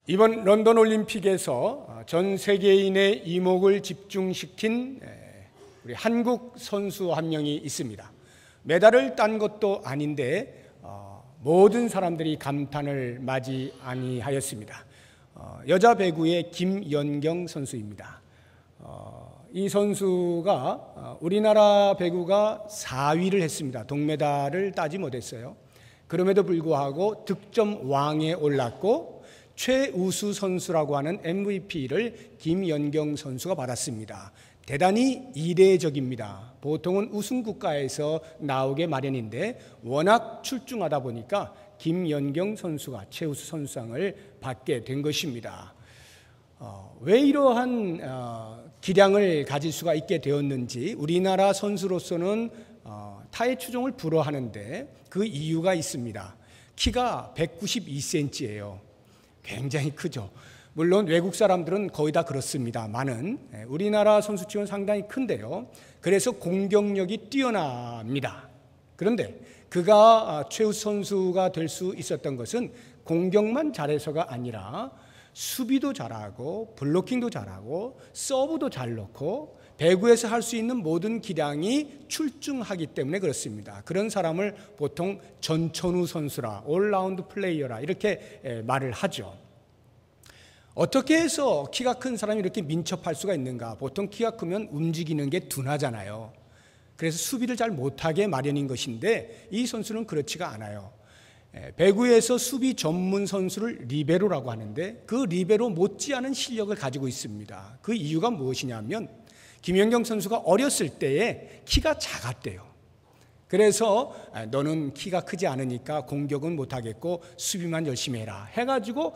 이번 런던 올림픽에서 전 세계인의 이목을 집중시킨 우리 한국 선수 한 명이 있습니다. 메달을 딴 것도 아닌데 모든 사람들이 감탄을 마지 아니하였습니다. 여자 배구의 김연경 선수입니다. 이 선수가 우리나라 배구가 4위를 했습니다. 동메달을 따지 못했어요. 그럼에도 불구하고 득점 왕에 올랐고 최우수 선수라고 하는 MVP를 김연경 선수가 받았습니다. 대단히 이례적입니다. 보통은 우승 국가에서 나오게 마련인데 워낙 출중하다 보니까 김연경 선수가 최우수 선수상을 받게 된 것입니다. 왜 이러한 기량을 가질 수가 있게 되었는지 우리나라 선수로서는 타의 추종을 불허하는데 그 이유가 있습니다. 키가 192cm예요. 굉장히 크죠. 물론 외국 사람들은 거의 다 그렇습니다만은 우리나라 선수층은 상당히 큰데요. 그래서 공격력이 뛰어납니다. 그런데 그가 최우수 선수가 될 수 있었던 것은 공격만 잘해서가 아니라 수비도 잘하고 블로킹도 잘하고 서브도 잘 넣고 배구에서 할 수 있는 모든 기량이 출중하기 때문에 그렇습니다. 그런 사람을 보통 전천후 선수라 올라운드 플레이어라 이렇게 말을 하죠. 어떻게 해서 키가 큰 사람이 이렇게 민첩할 수가 있는가? 보통 키가 크면 움직이는 게 둔하잖아요. 그래서 수비를 잘 못하게 마련인 것인데 이 선수는 그렇지가 않아요. 배구에서 수비 전문 선수를 리베로라고 하는데 그 리베로 못지않은 실력을 가지고 있습니다. 그 이유가 무엇이냐면 김연경 선수가 어렸을 때에 키가 작았대요. 그래서 너는 키가 크지 않으니까 공격은 못하겠고 수비만 열심히 해라 해가지고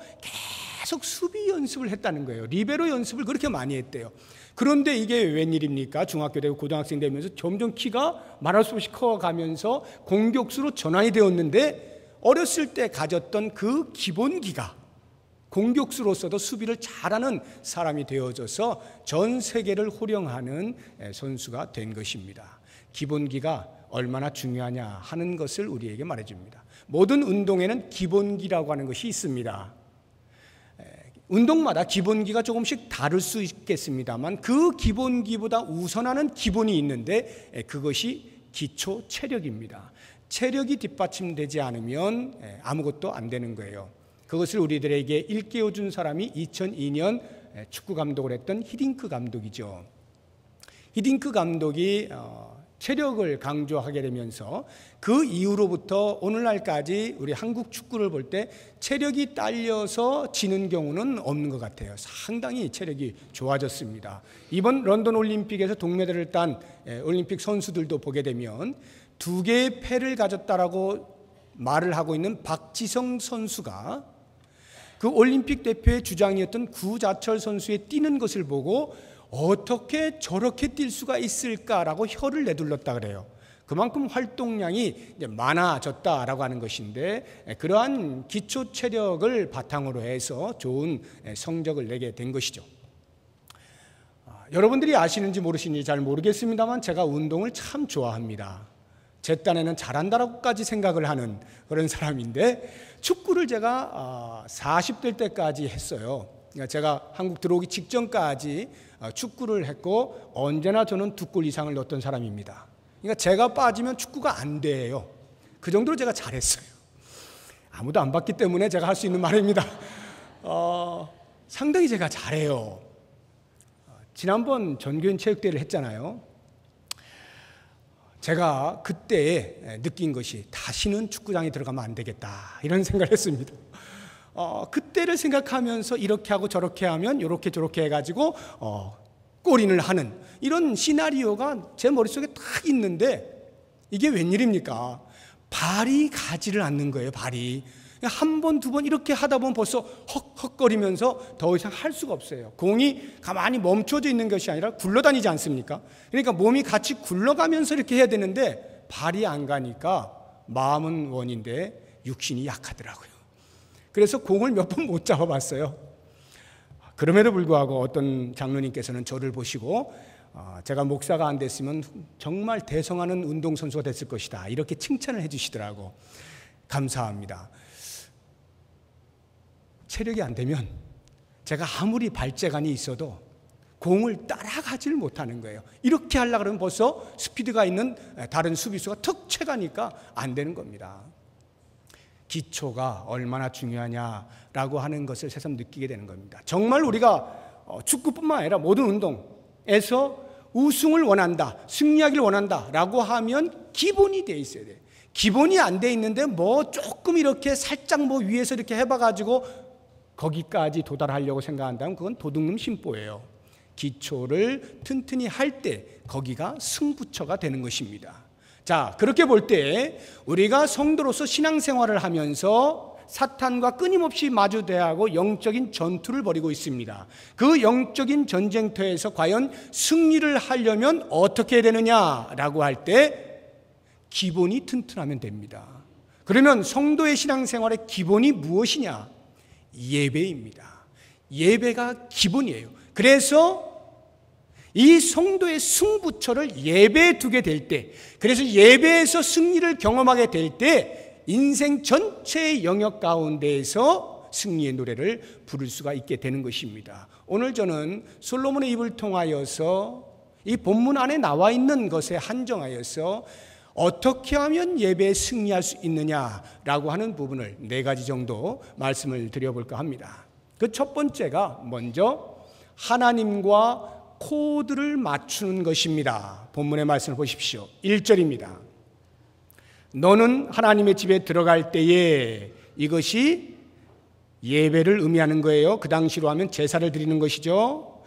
계속 수비 연습을 했다는 거예요. 리베로 연습을 그렇게 많이 했대요. 그런데 이게 웬일입니까? 중학교 되고 고등학생 되면서 점점 키가 말할 수 없이 커가면서 공격수로 전환이 되었는데 어렸을 때 가졌던 그 기본기가 공격수로서도 수비를 잘하는 사람이 되어져서 전 세계를 호령하는 선수가 된 것입니다. 기본기가 얼마나 중요하냐 하는 것을 우리에게 말해줍니다. 모든 운동에는 기본기라고 하는 것이 있습니다. 운동마다 기본기가 조금씩 다를 수 있겠습니다만 그 기본기보다 우선하는 기본이 있는데 그것이 기초 체력입니다. 체력이 뒷받침되지 않으면 아무것도 안 되는 거예요. 그것을 우리들에게 일깨워 준 사람이 2002년 축구 감독을 했던 히딩크 감독이죠. 히딩크 감독이 체력을 강조하게 되면서 그 이후로부터 오늘날까지 우리 한국 축구를 볼 때 체력이 딸려서 지는 경우는 없는 것 같아요. 상당히 체력이 좋아졌습니다. 이번 런던 올림픽에서 동메달을 딴 올림픽 선수들도 보게 되면 2개의 패를 가졌다라고 말을 하고 있는 박지성 선수가 그 올림픽 대표의 주장이었던 구자철 선수의 뛰는 것을 보고 어떻게 저렇게 뛸 수가 있을까라고 혀를 내둘렀다 그래요. 그만큼 활동량이 많아졌다라고 하는 것인데 그러한 기초 체력을 바탕으로 해서 좋은 성적을 내게 된 것이죠. 여러분들이 아시는지 모르시는지 잘 모르겠습니다만 제가 운동을 참 좋아합니다. 제 딴에는 잘한다라고까지 생각을 하는 그런 사람인데 축구를 제가 40대 때까지 했어요. 그러니까 제가 한국 들어오기 직전까지 축구를 했고 언제나 저는 2골 이상을 넣었던 사람입니다. 그러니까 제가 빠지면 축구가 안 돼요. 그 정도로 제가 잘했어요. 아무도 안 봤기 때문에 제가 할 수 있는 말입니다. 상당히 제가 잘해요. 지난번 전교인 체육대회를 했잖아요. 제가 그때 느낀 것이 다시는 축구장에 들어가면 안 되겠다 이런 생각을 했습니다. 그때를 생각하면서 이렇게 하고 저렇게 하면 이렇게 저렇게 해가지고 골인을 하는 이런 시나리오가 제 머릿속에 딱 있는데 이게 웬일입니까? 발이 가지를 않는 거예요. 발이 한 번, 2번 이렇게 하다 보면 벌써 헉헉거리면서 더 이상 할 수가 없어요. 공이 가만히 멈춰져 있는 것이 아니라 굴러다니지 않습니까? 그러니까 몸이 같이 굴러가면서 이렇게 해야 되는데 발이 안 가니까 마음은 원인데 육신이 약하더라고요. 그래서 공을 몇 번 못 잡아봤어요. 그럼에도 불구하고 어떤 장로님께서는 저를 보시고 제가 목사가 안 됐으면 정말 대성하는 운동선수가 됐을 것이다 이렇게 칭찬을 해주시더라고. 감사합니다. 체력이 안 되면 제가 아무리 발재간이 있어도 공을 따라가질 못하는 거예요. 이렇게 하려고 그러면 벌써 스피드가 있는 다른 수비수가 턱 채가니까 안 되는 겁니다. 기초가 얼마나 중요하냐라고 하는 것을 새삼 느끼게 되는 겁니다. 정말 우리가 축구뿐만 아니라 모든 운동에서 우승을 원한다, 승리하기를 원한다라고 하면 기본이 돼 있어야 돼요. 기본이 안 돼 있는데 뭐 조금 이렇게 살짝 뭐 위에서 이렇게 해봐가지고 거기까지 도달하려고 생각한다면 그건 도둑놈 심보예요. 기초를 튼튼히 할 때 거기가 승부처가 되는 것입니다. 자, 그렇게 볼 때 우리가 성도로서 신앙생활을 하면서 사탄과 끊임없이 마주대하고 영적인 전투를 벌이고 있습니다. 그 영적인 전쟁터에서 과연 승리를 하려면 어떻게 해야 되느냐라고 할 때 기본이 튼튼하면 됩니다. 그러면 성도의 신앙생활의 기본이 무엇이냐? 예배입니다. 예배가 기본이에요. 그래서 이 성도의 승부처를 예배에 두게 될 때, 그래서 예배에서 승리를 경험하게 될 때 인생 전체의 영역 가운데에서 승리의 노래를 부를 수가 있게 되는 것입니다. 오늘 저는 솔로몬의 입을 통하여서 이 본문 안에 나와 있는 것에 한정하여서 어떻게 하면 예배에 승리할 수 있느냐라고 하는 부분을 4가지 정도 말씀을 드려볼까 합니다. 그 첫 번째가 먼저 하나님과 코드를 맞추는 것입니다. 본문의 말씀을 보십시오. 1절입니다. 너는 하나님의 집에 들어갈 때에, 이것이 예배를 의미하는 거예요. 그 당시로 하면 제사를 드리는 것이죠.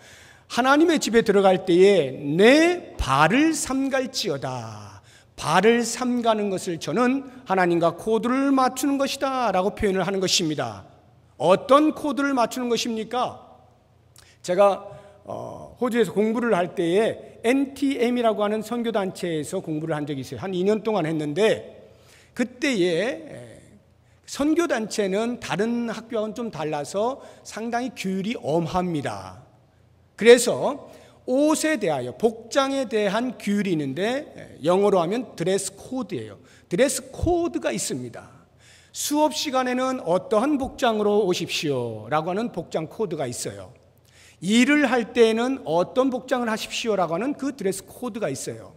하나님의 집에 들어갈 때에 내 발을 삼갈지어다. 발을 삼가는 것을 저는 하나님과 코드를 맞추는 것이다 라고 표현을 하는 것입니다. 어떤 코드를 맞추는 것입니까? 제가 호주에서 공부를 할 때에 NTM이라고 하는 선교단체에서 공부를 한 적이 있어요. 한 2년 동안 했는데, 그때에 선교단체는 다른 학교와는 좀 달라서 상당히 규율이 엄합니다. 그래서 옷에 대하여, 복장에 대한 규율이 있는데 영어로 하면 드레스 코드예요. 드레스 코드가 있습니다. 수업 시간에는 어떠한 복장으로 오십시오 라고 하는 복장 코드가 있어요. 일을 할 때에는 어떤 복장을 하십시오 라고 하는 그 드레스 코드가 있어요.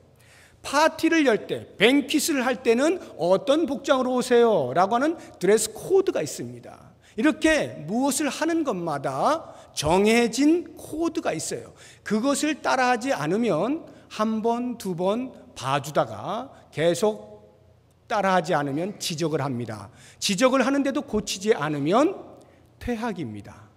파티를 열 때, 뱅퀴스를 할 때는 어떤 복장으로 오세요 라고 하는 드레스 코드가 있습니다. 이렇게 무엇을 하는 것마다 정해진 코드가 있어요. 그것을 따라하지 않으면 한 번, 두 번 봐주다가 계속 따라하지 않으면 지적을 합니다. 지적을 하는데도 고치지 않으면 퇴학입니다.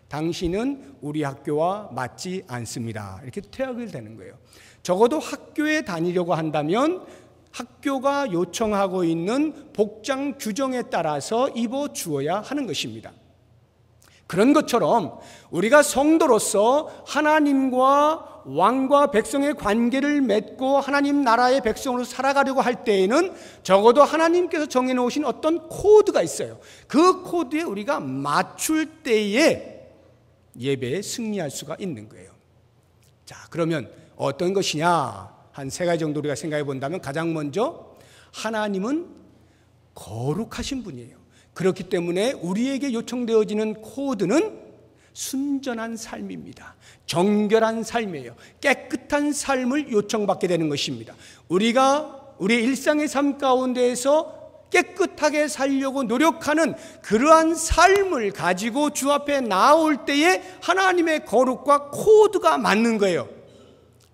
당신은 우리 학교와 맞지 않습니다. 이렇게 퇴학이 되는 거예요. 적어도 학교에 다니려고 한다면 학교가 요청하고 있는 복장 규정에 따라서 입어 주어야 하는 것입니다. 그런 것처럼 우리가 성도로서 하나님과 왕과 백성의 관계를 맺고 하나님 나라의 백성으로 살아가려고 할 때에는 적어도 하나님께서 정해놓으신 어떤 코드가 있어요. 그 코드에 우리가 맞출 때에 예배에 승리할 수가 있는 거예요. 자, 그러면 어떤 것이냐? 한 3가지 정도 우리가 생각해 본다면, 가장 먼저 하나님은 거룩하신 분이에요. 그렇기 때문에 우리에게 요청되어지는 코드는 순전한 삶입니다. 정결한 삶이에요. 깨끗한 삶을 요청받게 되는 것입니다. 우리가 우리의 일상의 삶 가운데에서 깨끗하게 살려고 노력하는 그러한 삶을 가지고 주 앞에 나올 때에 하나님의 거룩과 코드가 맞는 거예요.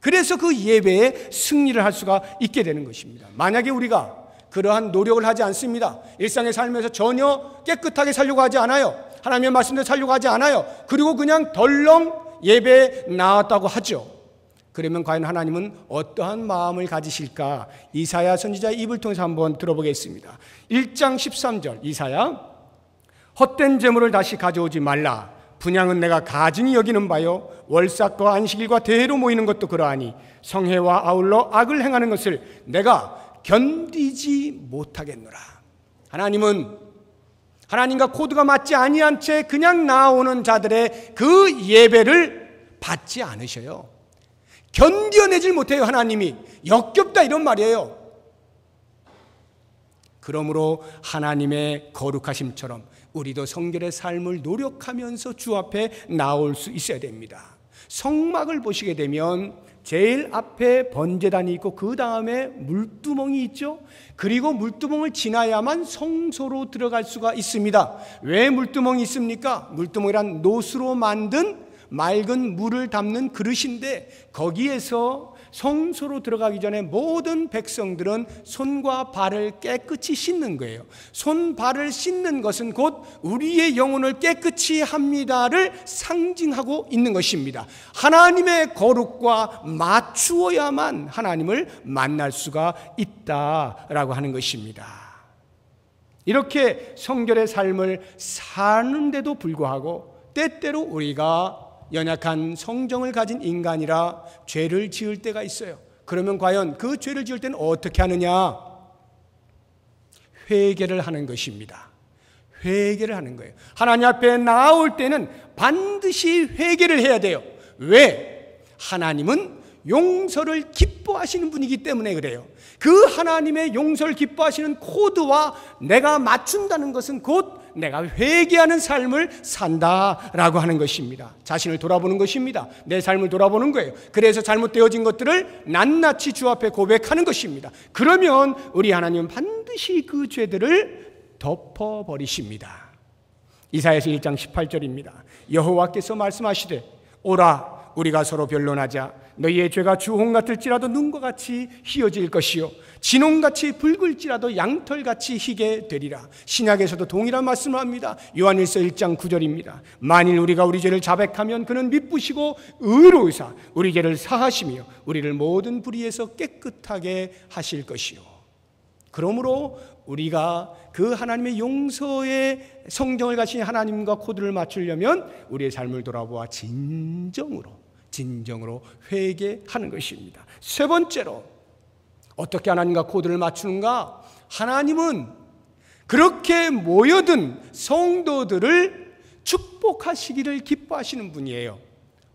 그래서 그 예배에 승리를 할 수가 있게 되는 것입니다. 만약에 우리가 그러한 노력을 하지 않습니다. 일상의 삶에서 전혀 깨끗하게 살려고 하지 않아요. 하나님의 말씀대로 살려고 하지 않아요. 그리고 그냥 덜렁 예배에 나왔다고 하죠. 그러면 과연 하나님은 어떠한 마음을 가지실까? 이사야 선지자의 입을 통해서 한번 들어보겠습니다. 1장 13절 이사야, 헛된 재물을 다시 가져오지 말라. 분향은 내가 가증히 여기는 바요, 월삭과 안식일과 대회로 모이는 것도 그러하니 성회와 아울러 악을 행하는 것을 내가 견디지 못하겠노라. 하나님은 하나님과 코드가 맞지 아니한 채 그냥 나오는 자들의 그 예배를 받지 않으셔요. 견뎌내질 못해요. 하나님이 역겹다 이런 말이에요. 그러므로 하나님의 거룩하심처럼 우리도 성결의 삶을 노력하면서 주 앞에 나올 수 있어야 됩니다. 성막을 보시게 되면 제일 앞에 번제단이 있고 그 다음에 물두멍이 있죠. 그리고 물두멍을 지나야만 성소로 들어갈 수가 있습니다. 왜 물두멍이 있습니까? 물두멍이란 노수로 만든 맑은 물을 담는 그릇인데, 거기에서 성소로 들어가기 전에 모든 백성들은 손과 발을 깨끗이 씻는 거예요. 손, 발을 씻는 것은 곧 우리의 영혼을 깨끗이 합니다를 상징하고 있는 것입니다. 하나님의 거룩과 맞추어야만 하나님을 만날 수가 있다라고 하는 것입니다. 이렇게 성결의 삶을 사는데도 불구하고 때때로 우리가 연약한 성정을 가진 인간이라 죄를 지을 때가 있어요. 그러면 과연 그 죄를 지을 때는 어떻게 하느냐? 회개를 하는 것입니다. 회개를 하는 거예요. 하나님 앞에 나올 때는 반드시 회개를 해야 돼요. 왜? 하나님은 용서를 기뻐하시는 분이기 때문에 그래요. 그 하나님의 용서를 기뻐하시는 코드와 내가 맞춘다는 것은 곧 내가 회개하는 삶을 산다라고 하는 것입니다. 자신을 돌아보는 것입니다. 내 삶을 돌아보는 거예요. 그래서 잘못되어진 것들을 낱낱이 주 앞에 고백하는 것입니다. 그러면 우리 하나님은 반드시 그 죄들을 덮어버리십니다. 이사야서 1장 18절입니다. 여호와께서 말씀하시되 오라 우리가 서로 변론하자. 너희의 죄가 주홍 같을지라도 눈과 같이 희어질 것이요 진홍같이 붉을지라도 양털같이 희게 되리라. 신약에서도 동일한 말씀을 합니다. 요한일서 1장 9절입니다. 만일 우리가 우리 죄를 자백하면 그는 미쁘시고 의로우사 우리 죄를 사하시며 우리를 모든 불의에서 깨끗하게 하실 것이요. 그러므로 우리가 그 하나님의 용서의 성정을 가신 하나님과 코드를 맞추려면 우리의 삶을 돌아보아 진정으로 회개하는 것입니다. 세 번째로 어떻게 하나님과 코드를 맞추는가? 하나님은 그렇게 모여든 성도들을 축복하시기를 기뻐하시는 분이에요.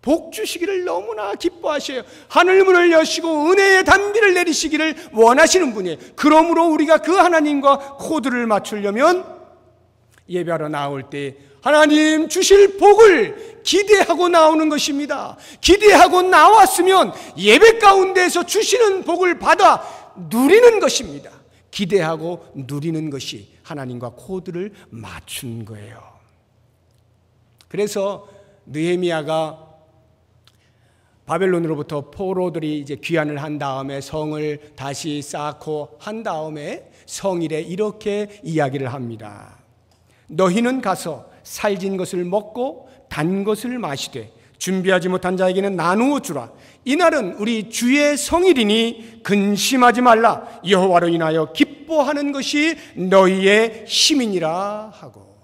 복 주시기를 너무나 기뻐하셔요. 하늘문을 여시고 은혜의 단비를 내리시기를 원하시는 분이에요. 그러므로 우리가 그 하나님과 코드를 맞추려면 예배하러 나올 때 하나님 주실 복을 기대하고 나오는 것입니다. 기대하고 나왔으면 예배 가운데에서 주시는 복을 받아 누리는 것입니다. 기대하고 누리는 것이 하나님과 코드를 맞춘 거예요. 그래서 느헤미야가 바벨론으로부터 포로들이 이제 귀환을 한 다음에 성을 다시 쌓고 한 다음에 성일에 이렇게 이야기를 합니다. 너희는 가서 살진 것을 먹고 단 것을 마시되 준비하지 못한 자에게는 나누어 주라. 이날은 우리 주의 성일이니 근심하지 말라. 여호와로 인하여 기뻐하는 것이 너희의 힘이니라 하고,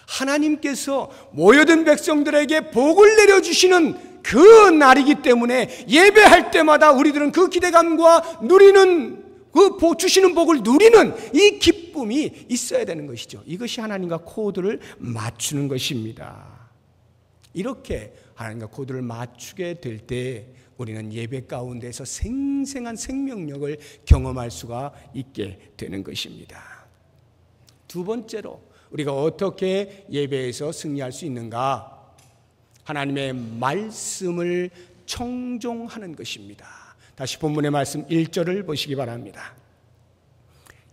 하나님께서 모여든 백성들에게 복을 내려주시는 그 날이기 때문에 예배할 때마다 우리들은 그 기대감과 누리는 그 주시는 복을 누리는 이 기쁨이 있어야 되는 것이죠. 이것이 하나님과 코드를 맞추는 것입니다. 이렇게 하나님과 코드를 맞추게 될 때 우리는 예배 가운데서 생생한 생명력을 경험할 수가 있게 되는 것입니다. 두 번째로 우리가 어떻게 예배에서 승리할 수 있는가? 하나님의 말씀을 청종하는 것입니다. 다시 본문의 말씀 1절을 보시기 바랍니다.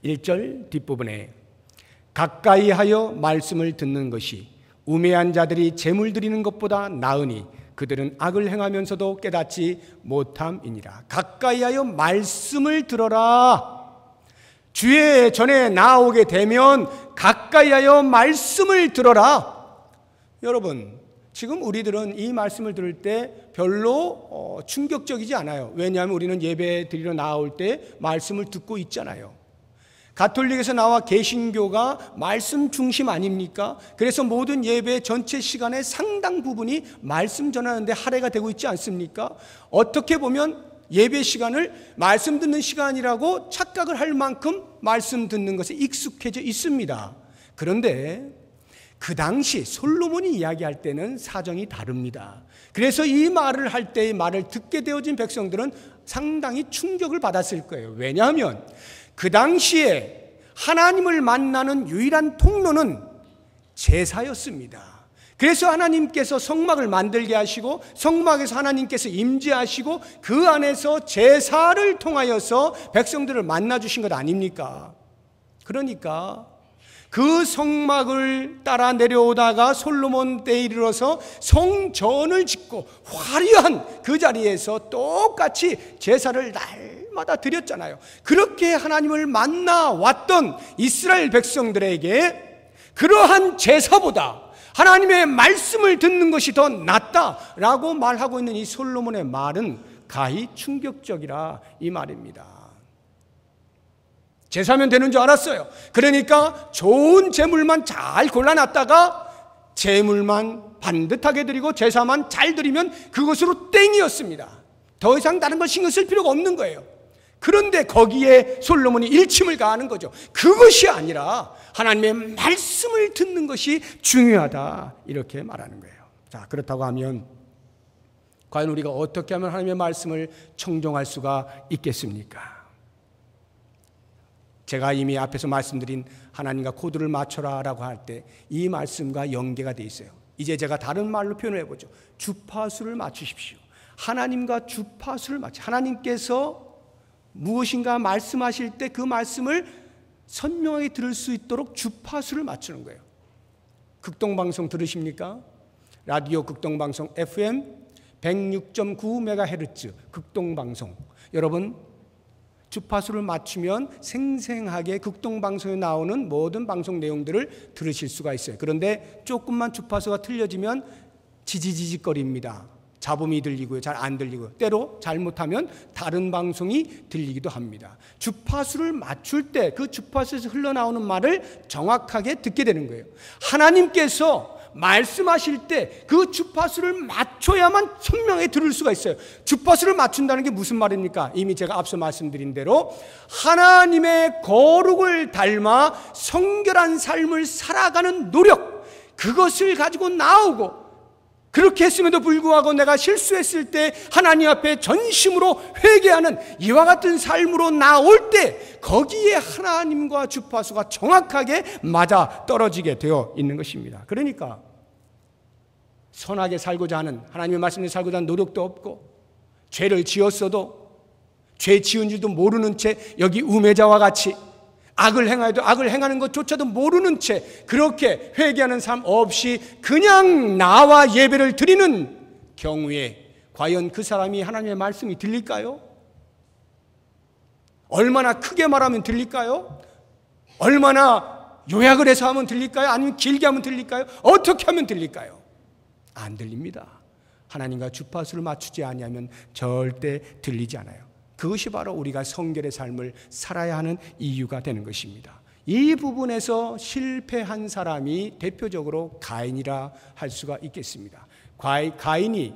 1절 뒷부분에 가까이 하여 말씀을 듣는 것이 우매한 자들이 제물 드리는 것보다 나으니 그들은 악을 행하면서도 깨닫지 못함이니라. 가까이 하여 말씀을 들어라. 주의 전에 나오게 되면 가까이 하여 말씀을 들어라. 여러분, 지금 우리들은 이 말씀을 들을 때 별로 충격적이지 않아요. 왜냐하면 우리는 예배 드리러 나올 때 말씀을 듣고 있잖아요. 가톨릭에서 나와 개신교가 말씀 중심 아닙니까? 그래서 모든 예배 전체 시간의 상당 부분이 말씀 전하는데 할애가 되고 있지 않습니까? 어떻게 보면 예배 시간을 말씀 듣는 시간이라고 착각을 할 만큼 말씀 듣는 것에 익숙해져 있습니다. 그런데 그 당시 솔로몬이 이야기할 때는 사정이 다릅니다. 그래서 이 말을 할 때의 말을 듣게 되어진 백성들은 상당히 충격을 받았을 거예요. 왜냐하면 그 당시에 하나님을 만나는 유일한 통로는 제사였습니다. 그래서 하나님께서 성막을 만들게 하시고 성막에서 하나님께서 임재하시고 그 안에서 제사를 통하여서 백성들을 만나 주신 것 아닙니까? 그러니까 그 성막을 따라 내려오다가 솔로몬 때에 이르러서 성전을 짓고 화려한 그 자리에서 똑같이 제사를 날마다 드렸잖아요. 그렇게 하나님을 만나 왔던 이스라엘 백성들에게 그러한 제사보다 하나님의 말씀을 듣는 것이 더 낫다라고 말하고 있는 이 솔로몬의 말은 가히 충격적이라 이 말입니다. 제사면 되는 줄 알았어요. 그러니까 좋은 제물만 잘 골라놨다가 제물만 반듯하게 드리고 제사만 잘 드리면 그것으로 땡이었습니다. 더 이상 다른 걸 신경 쓸 필요가 없는 거예요. 그런데 거기에 솔로몬이 일침을 가하는 거죠. 그것이 아니라 하나님의 말씀을 듣는 것이 중요하다 이렇게 말하는 거예요. 자, 그렇다고 하면 과연 우리가 어떻게 하면 하나님의 말씀을 청종할 수가 있겠습니까? 제가 이미 앞에서 말씀드린 하나님과 코드를 맞춰라 라고 할 때 이 말씀과 연계가 돼 있어요. 이제 제가 다른 말로 표현을 해보죠. 주파수를 맞추십시오. 하나님과 주파수를 하나님께서 무엇인가 말씀하실 때 그 말씀을 선명하게 들을 수 있도록 주파수를 맞추는 거예요. 극동방송 들으십니까? 라디오 극동방송 FM 106.9MHz 극동방송. 여러분 주파수를 맞추면 생생하게 극동방송에 나오는 모든 방송 내용들을 들으실 수가 있어요. 그런데 조금만 주파수가 틀려지면 지지직거립니다. 잡음이 들리고요, 잘 안 들리고요. 때로 잘못하면 다른 방송이 들리기도 합니다. 주파수를 맞출 때 그 주파수에서 흘러나오는 말을 정확하게 듣게 되는 거예요. 하나님께서 말씀하실 때 그 주파수를 맞춰야만 선명하게 들을 수가 있어요. 주파수를 맞춘다는 게 무슨 말입니까? 이미 제가 앞서 말씀드린 대로 하나님의 거룩을 닮아 성결한 삶을 살아가는 노력, 그것을 가지고 나오고, 그렇게 했음에도 불구하고 내가 실수했을 때 하나님 앞에 전심으로 회개하는 이와 같은 삶으로 나올 때 거기에 하나님과 주파수가 정확하게 맞아 떨어지게 되어 있는 것입니다. 그러니까 선하게 살고자 하는, 하나님의 말씀에 살고자 하는 노력도 없고, 죄를 지었어도 죄 지은 줄도 모르는 채 여기 우매자와 같이 악을 행하여도 악을 행하는 것조차도 모르는 채 그렇게 회개하는 삶 없이 그냥 나와 예배를 드리는 경우에 과연 그 사람이 하나님의 말씀이 들릴까요? 얼마나 크게 말하면 들릴까요? 얼마나 요약을 해서 하면 들릴까요? 아니면 길게 하면 들릴까요? 어떻게 하면 들릴까요? 안 들립니다. 하나님과 주파수를 맞추지 아니하면 절대 들리지 않아요. 그것이 바로 우리가 성결의 삶을 살아야 하는 이유가 되는 것입니다. 이 부분에서 실패한 사람이 대표적으로 가인이라 할 수가 있겠습니다. 가인이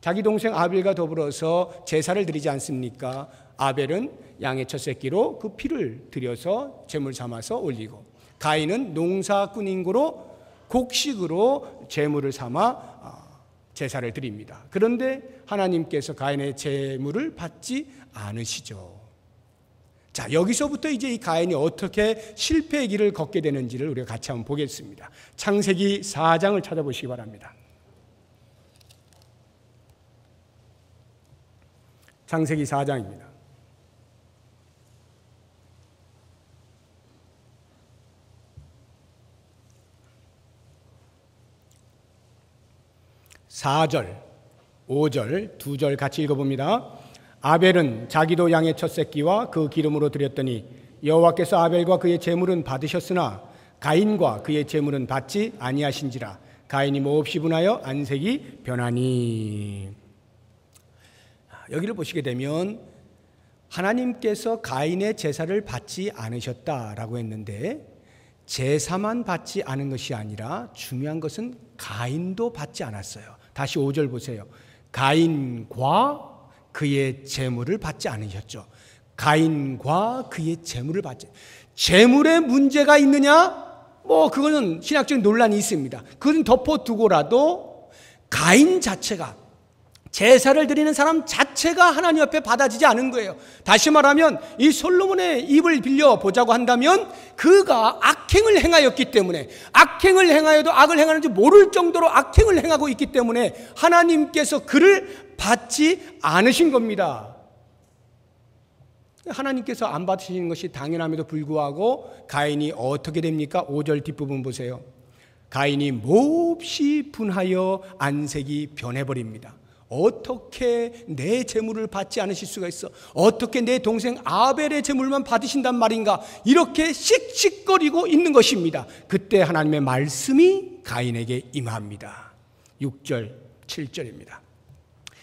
자기 동생 아벨과 더불어서 제사를 드리지 않습니까? 아벨은 양의 첫 새끼로 그 피를 들여서 제물 삼아서 올리고, 가인은 농사꾼인 거로 곡식으로 제물을 삼아 제사를 드립니다. 그런데 하나님께서 가인의 제물을 받지 않으시죠. 자, 여기서부터 이제 이 가인이 어떻게 실패의 길을 걷게 되는지를 우리가 같이 한번 보겠습니다. 창세기 4장을 찾아보시기 바랍니다. 창세기 4장입니다. (4절) 5절, 2절 같이 읽어봅니다. 아벨은 자기도 양의 첫 새끼와 그 기름으로 드렸더니 여호와께서 아벨과 그의 제물은 받으셨으나 가인과 그의 제물은 받지 아니하신지라. 가인이 몹시 분하여 안색이 변하니. 여기를 보시게 되면 하나님께서 가인의 제사를 받지 않으셨다라고 했는데, 제사만 받지 않은 것이 아니라 중요한 것은 가인도 받지 않았어요. 다시 5절 보세요. 가인과 그의 제물을 받지 않으셨죠. 가인과 그의 제물을 받지. 제물에 문제가 있느냐? 그거는 신학적인 논란이 있습니다. 그건 덮어두고라도 가인 자체가 제사를 드리는 사람 자체가 하나님 앞에 받아지지 않은 거예요. 다시 말하면 이 솔로몬의 입을 빌려 보자고 한다면 그가 악행을 행하였기 때문에, 악행을 행하여도 악을 행하는지 모를 정도로 악행을 행하고 있기 때문에 하나님께서 그를 받지 않으신 겁니다. 하나님께서 안 받으시는 것이 당연함에도 불구하고 가인이 어떻게 됩니까? 5절 뒷부분 보세요. 가인이 몹시 분하여 안색이 변해버립니다. 어떻게 내 재물을 받지 않으실 수가 있어? 어떻게 내 동생 아벨의 재물만 받으신단 말인가? 이렇게 씩씩거리고 있는 것입니다. 그때 하나님의 말씀이 가인에게 임합니다. 6절, 7절입니다.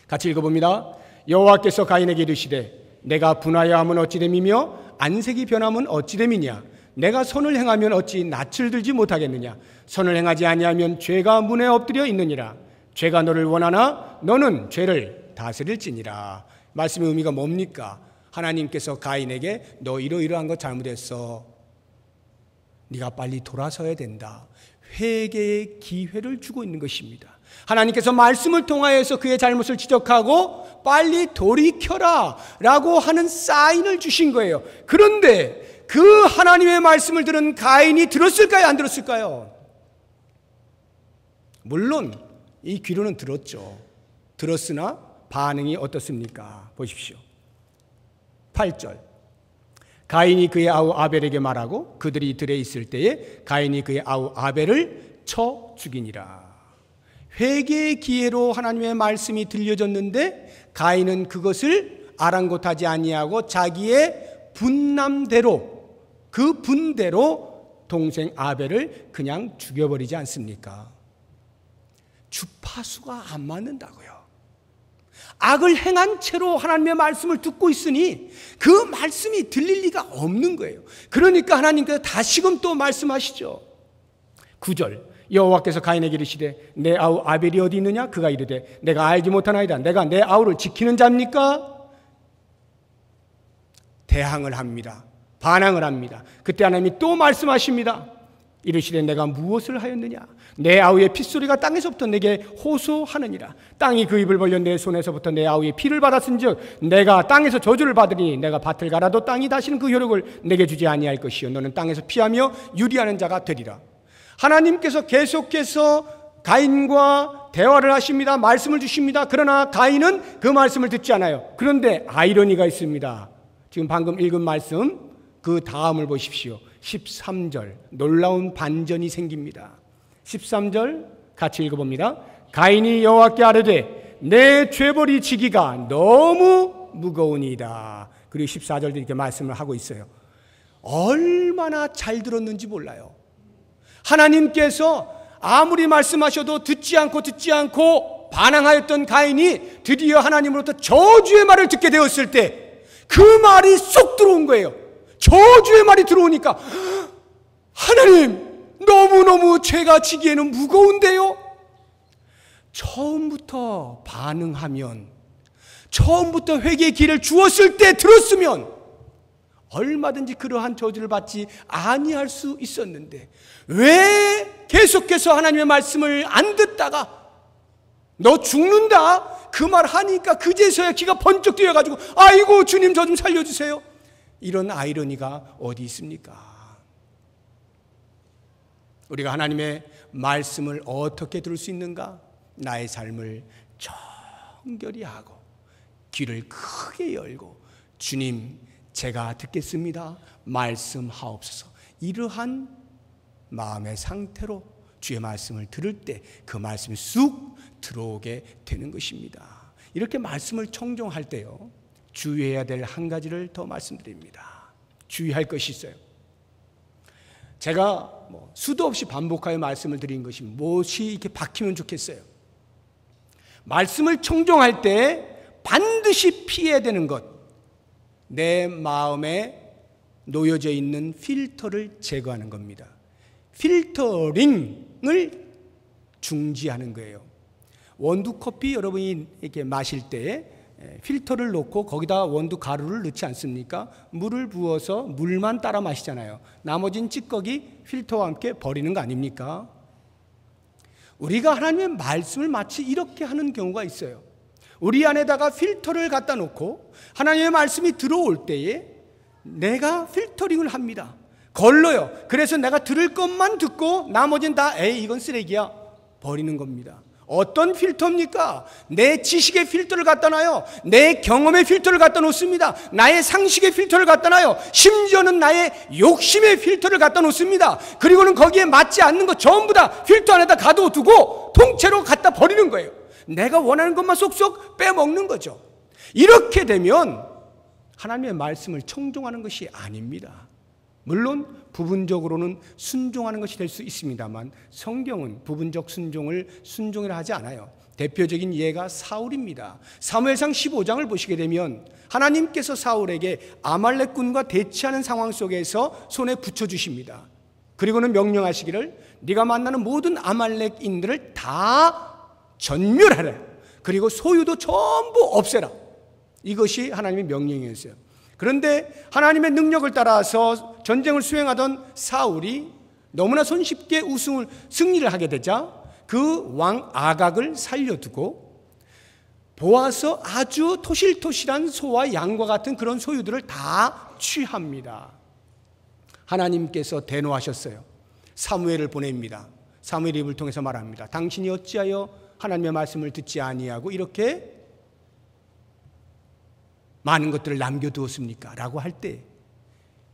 같이 읽어봅니다. 여호와께서 가인에게 이르시되 내가 분하여 함은 어찌 됨이며 안색이 변함은 어찌 됨이냐? 내가 선을 행하면 어찌 낯을 들지 못하겠느냐? 선을 행하지 아니하면 죄가 문에 엎드려 있느니라. 죄가 너를 원하나 너는 죄를 다스릴지니라. 말씀의 의미가 뭡니까? 하나님께서 가인에게 너 이러이러한 거 잘못했어. 네가 빨리 돌아서야 된다. 회개의 기회를 주고 있는 것입니다. 하나님께서 말씀을 통하여서 그의 잘못을 지적하고 빨리 돌이켜라 라고 하는 사인을 주신 거예요. 그런데 그 하나님의 말씀을 들은 가인이 들었을까요? 안 들었을까요? 물론 이 귀로는 들었죠. 들었으나 반응이 어떻습니까? 보십시오. 8절. 가인이 그의 아우 아벨에게 말하고 그들이 들에 있을 때에 가인이 그의 아우 아벨을 쳐 죽이니라. 회개의 기회로 하나님의 말씀이 들려졌는데 가인은 그것을 아랑곳하지 아니하고 자기의 분남대로, 그 분대로 동생 아벨을 그냥 죽여버리지 않습니까? 주파수가 안 맞는다고요. 악을 행한 채로 하나님의 말씀을 듣고 있으니 그 말씀이 들릴 리가 없는 거예요. 그러니까 하나님께서 다시금 또 말씀하시죠. 9절. 여호와께서 가인에게 이르시되 내 아우 아벨이 어디 있느냐? 그가 이르되 내가 알지 못하나이다. 내가 내 아우를 지키는 자입니까? 대항을 합니다. 반항을 합니다. 그때 하나님이 또 말씀하십니다. 이르시되 내가 무엇을 하였느냐? 내 아우의 핏소리가 땅에서부터 내게 호소하느니라. 땅이 그 입을 벌려 내 손에서부터 내 아우의 피를 받았은즉 내가 땅에서 저주를 받으니 내가 밭을 갈아도 땅이 다시는 그 효력을 내게 주지 아니할 것이요 너는 땅에서 피하며 유리하는 자가 되리라. 하나님께서 계속해서 가인과 대화를 하십니다. 말씀을 주십니다. 그러나 가인은 그 말씀을 듣지 않아요. 그런데 아이러니가 있습니다. 지금 방금 읽은 말씀 그 다음을 보십시오. 13절 놀라운 반전이 생깁니다. 13절 같이 읽어봅니다. 가인이 여호와께 아뢰되 내 죄벌이 지기가 너무 무거우니이다. 그리고 14절도 이렇게 말씀을 하고 있어요. 얼마나 잘 들었는지 몰라요. 하나님께서 아무리 말씀하셔도 듣지 않고 반항하였던 가인이 드디어 하나님으로부터 저주의 말을 듣게 되었을 때 그 말이 쏙 들어온 거예요. 저주의 말이 들어오니까 하나님 너무너무 죄가 지기에는 무거운데요. 처음부터 반응하면, 처음부터 회개의 길을 주었을 때 들었으면 얼마든지 그러한 저주를 받지 아니할 수 있었는데 왜 계속해서 하나님의 말씀을 안 듣다가 너 죽는다 그 말 하니까 그제서야 귀가 번쩍 뛰어가지고 아이고 주님 저 좀 살려주세요. 이런 아이러니가 어디 있습니까? 우리가 하나님의 말씀을 어떻게 들을 수 있는가? 나의 삶을 정결히 하고 귀를 크게 열고 주님 제가 듣겠습니다. 말씀하옵소서. 이러한 마음의 상태로 주의 말씀을 들을 때 그 말씀이 쑥 들어오게 되는 것입니다. 이렇게 말씀을 청종할 때요, 주의해야 될 한 가지를 더 말씀드립니다. 주의할 것이 있어요. 제가 수도 없이 반복하여 말씀을 드린 것이 무엇이 이렇게 박히면 좋겠어요. 말씀을 청종할 때 반드시 피해야 되는 것, 내 마음에 놓여져 있는 필터를 제거하는 겁니다. 필터링을 중지하는 거예요. 원두커피 여러분이 이렇게 마실 때 필터를 놓고 거기다 원두 가루를 넣지 않습니까? 물을 부어서 물만 따라 마시잖아요. 나머진 찌꺼기 필터와 함께 버리는 거 아닙니까? 우리가 하나님의 말씀을 마치 이렇게 하는 경우가 있어요. 우리 안에다가 필터를 갖다 놓고 하나님의 말씀이 들어올 때에 내가 필터링을 합니다. 걸러요. 그래서 내가 들을 것만 듣고 나머지는 다 에이 이건 쓰레기야 버리는 겁니다. 어떤 필터입니까? 내 지식의 필터를 갖다 놔요. 내 경험의 필터를 갖다 놓습니다. 나의 상식의 필터를 갖다 놔요. 심지어는 나의 욕심의 필터를 갖다 놓습니다. 그리고는 거기에 맞지 않는 것 전부 다 필터 안에다 가둬두고 통째로 갖다 버리는 거예요. 내가 원하는 것만 쏙쏙 빼먹는 거죠. 이렇게 되면 하나님의 말씀을 청종하는 것이 아닙니다. 물론 부분적으로는 순종하는 것이 될 수 있습니다만 성경은 부분적 순종이라 하지 않아요. 대표적인 예가 사울입니다. 사무엘상 15장을 보시게 되면 하나님께서 사울에게 아말렉군과 대치하는 상황 속에서 손에 붙여주십니다. 그리고는 명령하시기를 네가 만나는 모든 아말렉인들을 다 전멸하라. 그리고 소유도 전부 없애라. 이것이 하나님의 명령이었어요. 그런데 하나님의 능력을 따라서 전쟁을 수행하던 사울이 너무나 손쉽게 승리를 하게 되자 그 왕 아각을 살려두고 보아서 아주 토실토실한 소와 양과 같은 그런 소유들을 다 취합니다. 하나님께서 대노하셨어요. 사무엘을 보냅니다. 사무엘 입을 통해서 말합니다. 당신이 어찌하여 하나님의 말씀을 듣지 아니하고 이렇게 많은 것들을 남겨두었습니까? 라고 할 때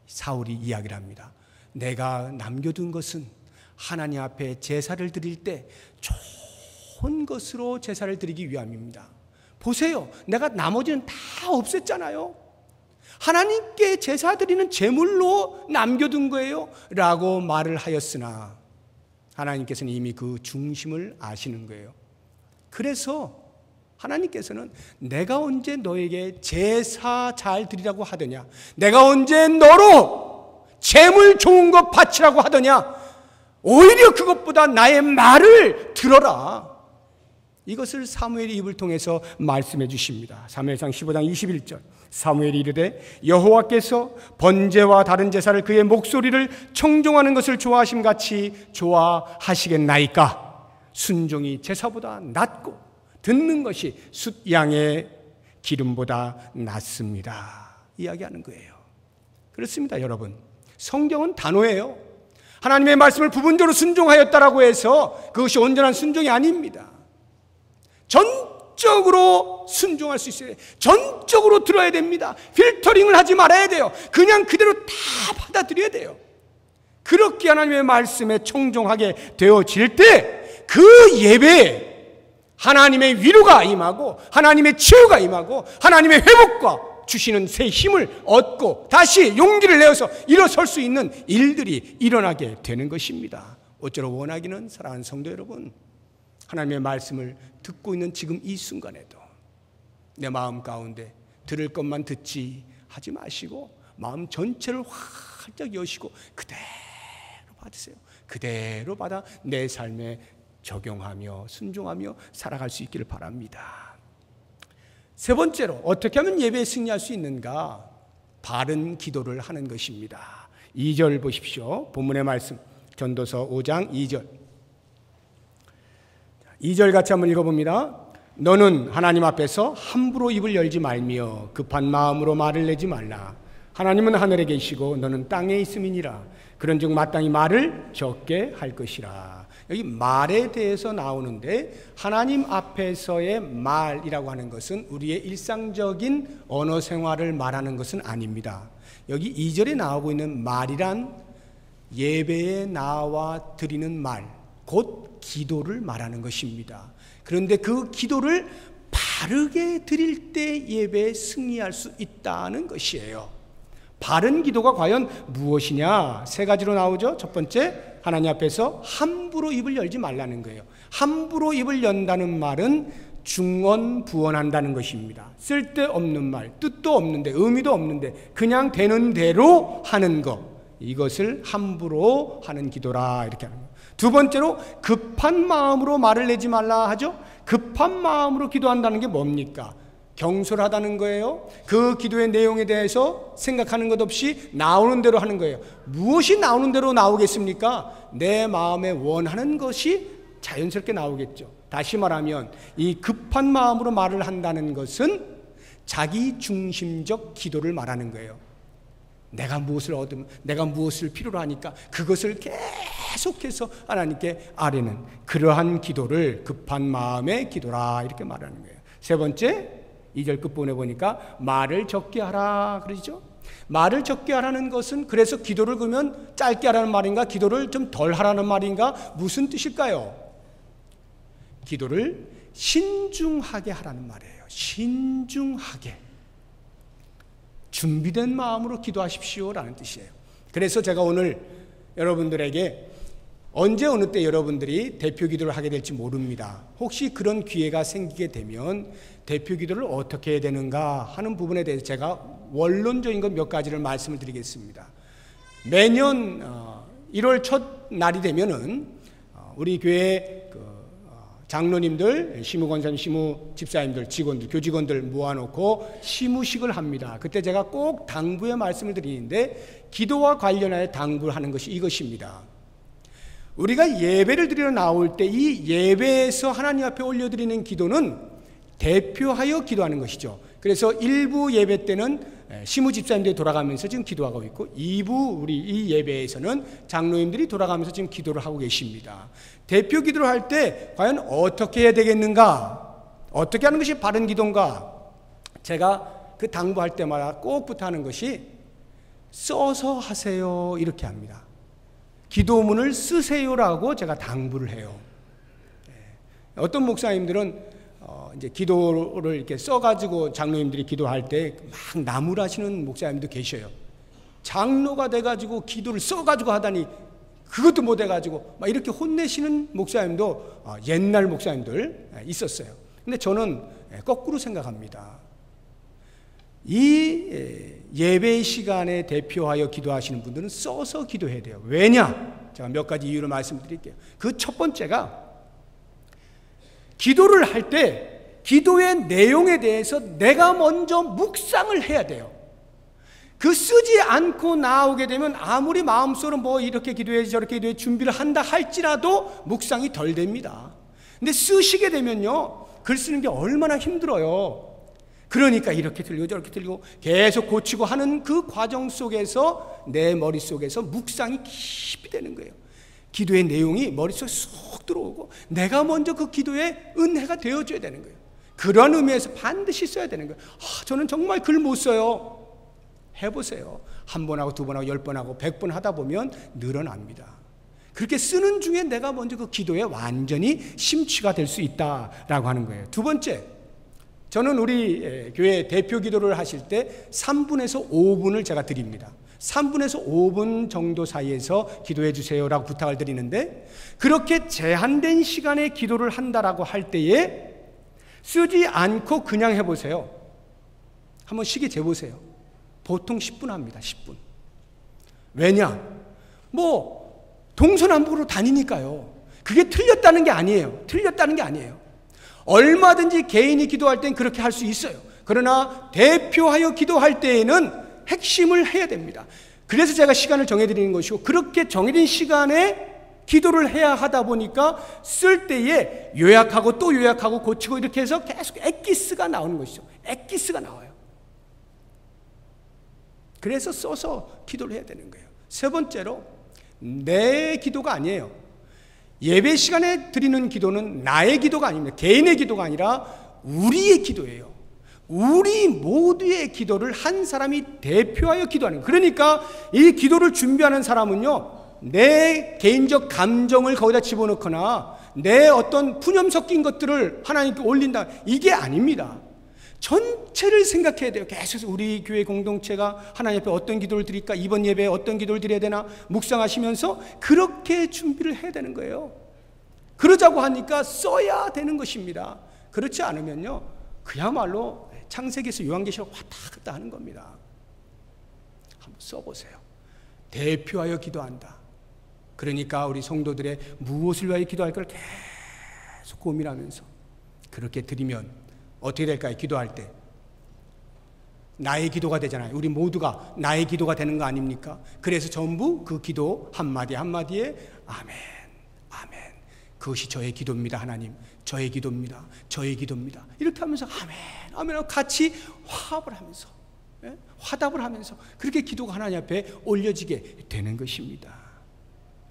사울이 이야기를 합니다. 내가 남겨둔 것은 하나님 앞에 제사를 드릴 때 좋은 것으로 제사를 드리기 위함입니다. 보세요. 내가 나머지는 다 없앴잖아요. 하나님께 제사 드리는 제물로 남겨둔 거예요. 라고 말을 하였으나 하나님께서는 이미 그 중심을 아시는 거예요. 그래서 하나님께서는 내가 언제 너에게 제사 잘 드리라고 하더냐, 내가 언제 너로 제물 좋은 것 바치라고 하더냐, 오히려 그것보다 나의 말을 들어라. 이것을 사무엘의 입을 통해서 말씀해 주십니다. 사무엘상 15장 21절 사무엘이 이르되 여호와께서 번제와 다른 제사를 그의 목소리를 청종하는 것을 좋아하심같이 좋아하시겠나이까. 순종이 제사보다 낫고 듣는 것이 숫양의 기름보다 낫습니다. 이야기하는 거예요. 그렇습니다, 여러분. 성경은 단호해요. 하나님의 말씀을 부분적으로 순종하였다라고 해서 그것이 온전한 순종이 아닙니다. 전적으로 순종할 수 있어야 돼요. 전적으로 들어야 됩니다. 필터링을 하지 말아야 돼요. 그냥 그대로 다 받아들여야 돼요. 그렇게 하나님의 말씀에 청종하게 되어질 때 그 예배에 하나님의 위로가 임하고 하나님의 치유가 임하고 하나님의 회복과 주시는 새 힘을 얻고 다시 용기를 내어서 일어설 수 있는 일들이 일어나게 되는 것입니다. 어쩌러 원하기는 사랑하는 성도 여러분, 하나님의 말씀을 듣고 있는 지금 이 순간에도 내 마음 가운데 들을 것만 듣지 하지 마시고 마음 전체를 활짝 여시고 그대로 받으세요. 그대로 받아 내 삶에 적용하며 순종하며 살아갈 수 있기를 바랍니다. 세 번째로 어떻게 하면 예배에 승리할 수 있는가? 바른 기도를 하는 것입니다. 2절 보십시오. 본문의 말씀 전도서 5장 2절 2절 같이 한번 읽어봅니다. 너는 하나님 앞에서 함부로 입을 열지 말며 급한 마음으로 말을 내지 말라. 하나님은 하늘에 계시고 너는 땅에 있음이니라. 그런즉 마땅히 말을 적게 할 것이라. 여기 말에 대해서 나오는데 하나님 앞에서의 말이라고 하는 것은 우리의 일상적인 언어 생활을 말하는 것은 아닙니다. 여기 2절에 나오고 있는 말이란 예배에 나와 드리는 말, 곧 기도를 말하는 것입니다. 그런데 그 기도를 바르게 드릴 때 예배에 승리할 수 있다는 것이에요. 바른 기도가 과연 무엇이냐? 세 가지로 나오죠. 첫 번째, 하나님 앞에서 함부로 입을 열지 말라는 거예요. 함부로 입을 연다는 말은 중언부언한다는 것입니다. 쓸데없는 말, 뜻도 없는데 의미도 없는데 그냥 되는 대로 하는 것, 이것을 함부로 하는 기도라 이렇게 하는 거예요. 두 번째로 급한 마음으로 말을 내지 말라 하죠. 급한 마음으로 기도한다는 게 뭡니까? 경솔하다는 거예요. 그 기도의 내용에 대해서 생각하는 것 없이 나오는 대로 하는 거예요. 무엇이 나오는 대로 나오겠습니까? 내 마음에 원하는 것이 자연스럽게 나오겠죠. 다시 말하면 이 급한 마음으로 말을 한다는 것은 자기 중심적 기도를 말하는 거예요. 내가 무엇을 얻으면, 내가 무엇을 필요로 하니까 그것을 계속해서 하나님께 아뢰는 그러한 기도를 급한 마음의 기도라 이렇게 말하는 거예요. 세 번째, 2절 끝부분에 보니까 말을 적게 하라 그러죠. 말을 적게 하라는 것은 그래서 기도를 그러면 짧게 하라는 말인가, 기도를 좀 덜 하라는 말인가, 무슨 뜻일까요? 기도를 신중하게 하라는 말이에요. 신중하게. 준비된 마음으로 기도하십시오라는 뜻이에요. 그래서 제가 오늘 여러분들에게 언제 어느 때 여러분들이 대표 기도를 하게 될지 모릅니다. 혹시 그런 기회가 생기게 되면 대표 기도를 어떻게 해야 되는가 하는 부분에 대해서 제가 원론적인 것 몇 가지를 말씀을 드리겠습니다. 매년 1월 첫 날이 되면은 우리 교회 장로님들, 시무권사님, 시무 집사님들, 직원들, 교직원들 모아놓고 시무식을 합니다. 그때 제가 꼭 당부의 말씀을 드리는데 기도와 관련하여 당부를 하는 것이 이것입니다. 우리가 예배를 드리러 나올 때 이 예배에서 하나님 앞에 올려드리는 기도는 대표하여 기도하는 것이죠. 그래서 1부 예배 때는 시무 집사님들이 돌아가면서 지금 기도하고 있고 2부 우리 이 예배에서는 장로님들이 돌아가면서 지금 기도를 하고 계십니다. 대표 기도를 할 때 과연 어떻게 해야 되겠는가? 어떻게 하는 것이 바른 기도인가? 제가 그 당부할 때마다 꼭 부탁하는 것이 써서 하세요 이렇게 합니다. 기도문을 쓰세요라고 제가 당부를 해요. 어떤 목사님들은 이제 기도를 이렇게 써가지고 장로님들이 기도할 때 막 나무라시는 목사님도 계셔요. 장로가 돼가지고 기도를 써가지고 하다니 그것도 못 해가지고 막 이렇게 혼내시는 목사님도 옛날 목사님들 있었어요. 근데 저는 거꾸로 생각합니다. 이 예배 시간에 대표하여 기도하시는 분들은 써서 기도해야 돼요. 왜냐? 제가 몇 가지 이유를 말씀드릴게요. 그 첫 번째가 기도를 할 때 기도의 내용에 대해서 내가 먼저 묵상을 해야 돼요. 그 쓰지 않고 나오게 되면 아무리 마음속으로 뭐 이렇게 기도해야지 저렇게 기도해 준비를 한다 할지라도 묵상이 덜 됩니다. 근데 쓰시게 되면요, 글 쓰는 게 얼마나 힘들어요. 그러니까 이렇게 들리고 저렇게 들리고 계속 고치고 하는 그 과정 속에서 내 머릿속에서 묵상이 깊이 되는 거예요. 기도의 내용이 머릿속에 쏙 들어오고 내가 먼저 그 기도의 은혜가 되어줘야 되는 거예요. 그런 의미에서 반드시 써야 되는 거예요. 저는 정말 글 못 써요. 해보세요. 한 번 하고 두 번 하고 10번 하고 100번 하다 보면 늘어납니다. 그렇게 쓰는 중에 내가 먼저 그 기도에 완전히 심취가 될 수 있다라고 하는 거예요. 두 번째, 저는 우리 교회 대표 기도를 하실 때 3분에서 5분을 제가 드립니다. 3분에서 5분 정도 사이에서 기도해 주세요라고 부탁을 드리는데, 그렇게 제한된 시간에 기도를 한다라고 할 때에 쓰지 않고 그냥 해보세요. 한번 시계 재보세요. 보통 10분 합니다. 10분. 왜냐? 뭐 동서남북으로 다니니까요. 그게 틀렸다는 게 아니에요. 틀렸다는 게 아니에요. 얼마든지 개인이 기도할 땐 그렇게 할 수 있어요. 그러나 대표하여 기도할 때에는 핵심을 해야 됩니다. 그래서 제가 시간을 정해드리는 것이고, 그렇게 정해진 시간에 기도를 해야 하다 보니까 쓸 때에 요약하고 또 요약하고 고치고 이렇게 해서 계속 엑기스가 나오는 것이죠. 엑기스가 나와요. 그래서 써서 기도를 해야 되는 거예요. 세 번째로, 내 기도가 아니에요. 예배 시간에 드리는 기도는 나의 기도가 아닙니다. 개인의 기도가 아니라 우리의 기도예요. 우리 모두의 기도를 한 사람이 대표하여 기도하는 거예요. 그러니까 이 기도를 준비하는 사람은요, 내 개인적 감정을 거기다 집어넣거나 내 어떤 푸념 섞인 것들을 하나님께 올린다, 이게 아닙니다. 전체를 생각해야 돼요. 계속 우리 교회 공동체가 하나님 앞에 어떤 기도를 드릴까, 이번 예배에 어떤 기도를 드려야 되나 묵상하시면서 그렇게 준비를 해야 되는 거예요. 그러자고 하니까 써야 되는 것입니다. 그렇지 않으면요, 그야말로 창세기에서 요한계시록 왔다 갔다 하는 겁니다. 한번 써보세요. 대표하여 기도한다. 그러니까 우리 성도들의 무엇을 위하여 기도할까를 계속 고민하면서 그렇게 드리면 어떻게 될까요? 기도할 때 나의 기도가 되잖아요. 우리 모두가 나의 기도가 되는 거 아닙니까? 그래서 전부 그 기도 한마디 한마디에 아멘, 아멘, 그것이 저의 기도입니다. 하나님, 저의 기도입니다. 저의 기도입니다. 이렇게 하면서 아멘, 아멘 하고 같이 화합을 하면서, 화답을 하면서 그렇게 기도가 하나님 앞에 올려지게 되는 것입니다.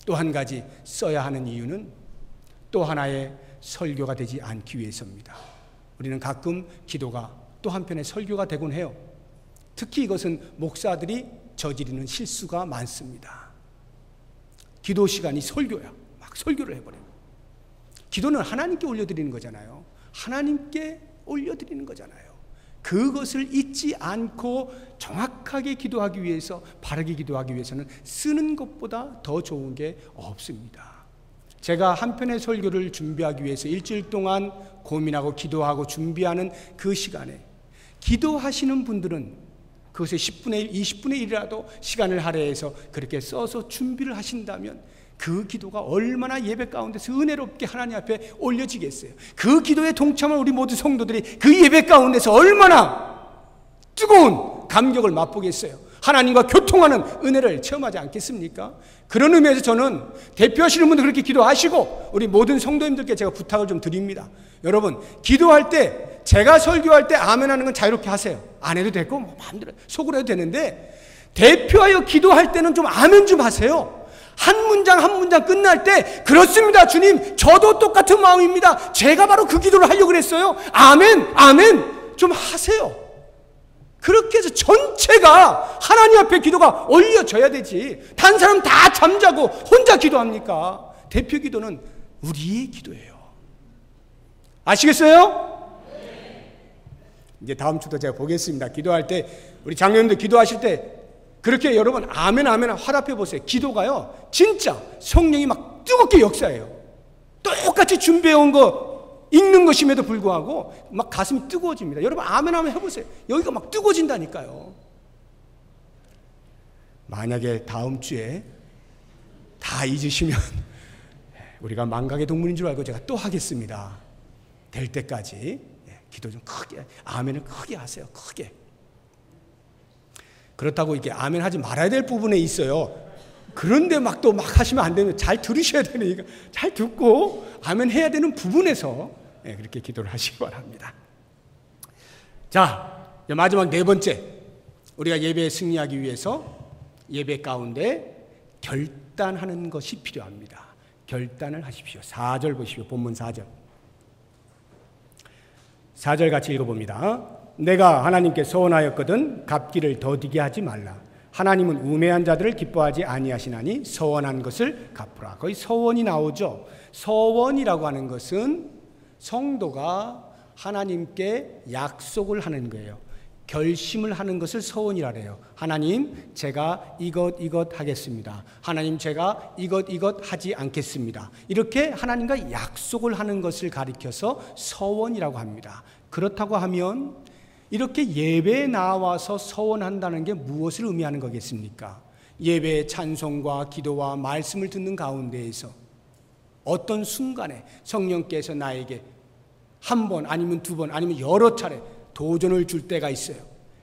또 한 가지 써야 하는 이유는 또 하나의 설교가 되지 않기 위해서입니다. 우리는 가끔 기도가 또 한편의 설교가 되곤 해요. 특히 이것은 목사들이 저지르는 실수가 많습니다. 기도 시간이 설교야. 막 설교를 해버려요. 기도는 하나님께 올려드리는 거잖아요. 하나님께 올려드리는 거잖아요. 그것을 잊지 않고 정확하게 기도하기 위해서, 바르게 기도하기 위해서는 쓰는 것보다 더 좋은 게 없습니다. 제가 한 편의 설교를 준비하기 위해서 일주일 동안 고민하고 기도하고 준비하는 그 시간에 기도하시는 분들은 그것에 10분의 1, 20분의 1이라도 시간을 할애해서 그렇게 써서 준비를 하신다면 그 기도가 얼마나 예배 가운데서 은혜롭게 하나님 앞에 올려지겠어요. 그 기도에 동참한 우리 모든 성도들이 그 예배 가운데서 얼마나 뜨거운 감격을 맛보겠어요. 하나님과 교통하는 은혜를 체험하지 않겠습니까? 그런 의미에서 저는 대표하시는 분들 그렇게 기도하시고 우리 모든 성도님들께 제가 부탁을 좀 드립니다. 여러분, 기도할 때, 제가 설교할 때 아멘 하는 건 자유롭게 하세요. 안 해도 되고 뭐 마음대로 속으로 해도 되는데, 대표하여 기도할 때는 좀 아멘 좀 하세요. 한 문장 한 문장 끝날 때 그렇습니다 주님, 저도 똑같은 마음입니다, 제가 바로 그 기도를 하려고 그랬어요, 아멘 아멘 좀 하세요. 그렇게 해서 전체가 하나님 앞에 기도가 올려져야 되지. 다른 사람 다 잠자고 혼자 기도합니까? 대표 기도는 우리의 기도예요. 아시겠어요? 이제 다음 주도 제가 보겠습니다. 기도할 때 우리 장로님들 기도하실 때 그렇게 여러분 아멘 아멘 화답해 보세요. 기도가요 진짜 성령이 막 뜨겁게 역사해요. 똑같이 준비해온 거 읽는 것임에도 불구하고 막 가슴이 뜨거워집니다. 여러분 아멘 아멘 해보세요. 여기가 막 뜨거워진다니까요. 만약에 다음 주에 다 잊으시면 우리가 망각의 동물인 줄 알고 제가 또 하겠습니다. 될 때까지 기도 좀 크게, 아멘을 크게 하세요. 크게. 그렇다고 이렇게 아멘 하지 말아야 될 부분에 있어요. 그런데 막 또 막 하시면 안 되면 잘 들으셔야 되니까 잘 듣고 아멘 해야 되는 부분에서 그렇게 기도를 하시기 바랍니다. 자, 마지막 네 번째, 우리가 예배에 승리하기 위해서 예배 가운데 결단하는 것이 필요합니다. 결단을 하십시오. 4절 보십시오. 본문 4절. 4절 같이 읽어봅니다. 내가 하나님께 서원하였거든 갚기를 더디게 하지 말라. 하나님은 우매한 자들을 기뻐하지 아니하시나니 서원한 것을 갚으라. 거의 서원이 나오죠. 서원이라고 하는 것은 성도가 하나님께 약속을 하는 거예요. 결심을 하는 것을 서원이라 해요. 하나님, 제가 이것 하겠습니다. 하나님, 제가 이것 하지 않겠습니다. 이렇게 하나님과 약속을 하는 것을 가리켜서 서원이라고 합니다. 그렇다고 하면 이렇게 예배에 나와서 서원한다는 게 무엇을 의미하는 거겠습니까? 예배의 찬송과 기도와 말씀을 듣는 가운데에서 어떤 순간에 성령께서 나에게 한 번 아니면 두 번 아니면 여러 차례 도전을 줄 때가 있어요.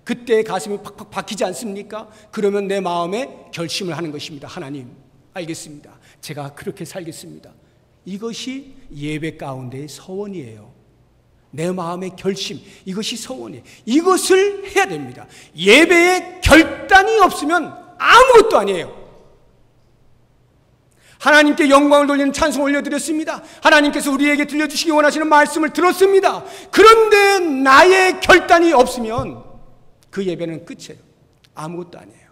그때 가슴이 팍팍 박히지 않습니까? 그러면 내 마음에 결심을 하는 것입니다. 하나님, 알겠습니다. 제가 그렇게 살겠습니다. 이것이 예배 가운데의 서원이에요. 내 마음의 결심, 이것이 서원이에요. 이것을 해야 됩니다. 예배에 결단이 없으면 아무것도 아니에요. 하나님께 영광을 돌리는 찬송 올려드렸습니다. 하나님께서 우리에게 들려주시기 원하시는 말씀을 들었습니다. 그런데 나의 결단이 없으면 그 예배는 끝이에요. 아무것도 아니에요.